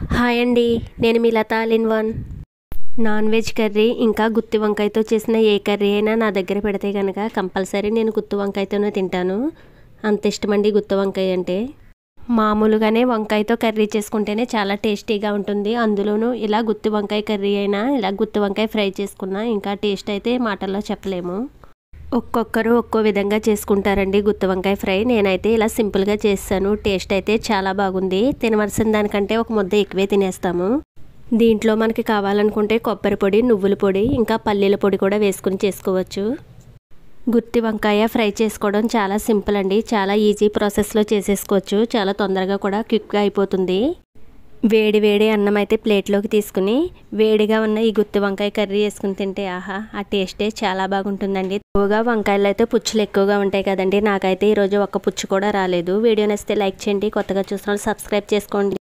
Hi అండి, నేను మీ Latha all in one. Non veg curry ఇంకా గుత్తి వంకాయతో చేసిన ఏ కర్రీ అయినా నా దగ్గర పెడితే కనుక కంపల్సరీ నేను గుత్తి వంకాయతోనే తింటాను. అంత ఇష్టమండి గుత్తి వంకాయ అంటే. మామూలుగానే వంకాయతో కర్రీ చేసుకుంటేనే చాలా టేస్టీగా ఉంటుంది. అందులోనూ ఇలా గుత్తి వంకాయ కర్రీ అయినా, ఇలా గుత్తి వంకాయ ఫ్రై చేసుకున్నా ఇంకా టేస్ట్ అయితే మాటల్లో చెప్పలేము. ఒక్కొక్కరు ఒక్కో విధంగా చేసుకుంటారండి గుత్తి వంకాయ ఫ్రై. నేనైతే ఇలా సింపుల్గా చేస్తాను. టేస్ట్ అయితే చాలా బాగుంది. తినవలసిన దానికంటే ఒక ముద్ద ఎక్కువే తినేస్తాము. దీంట్లో మనకి కావాలనుకుంటే కొబ్బరి పొడి, నువ్వుల పొడి, ఇంకా పల్లీల పొడి కూడా వేసుకుని చేసుకోవచ్చు. గుత్తి వంకాయ ఫ్రై చేసుకోవడం చాలా సింపుల్ అండి. చాలా ఈజీ ప్రాసెస్లో చేసేసుకోవచ్చు. చాలా తొందరగా కూడా క్విక్గా అయిపోతుంది. వేడి వేడి అన్నం అయితే ప్లేట్లోకి తీసుకుని వేడిగా ఉన్న ఈ గుత్తి వంకాయ కర్రీ వేసుకుని తింటే ఆహా, ఆ టేస్టే చాలా బాగుంటుందండి. ఎక్కువగా వంకాయలు అయితే పుచ్చులు ఎక్కువగా ఉంటాయి కదండి. నాకైతే ఈరోజు ఒక్క పుచ్చు కూడా రాలేదు. వీడియో నచ్చితే లైక్ చేయండి. కొత్తగా చూసిన వాళ్ళు సబ్స్క్రైబ్ చేసుకోండి.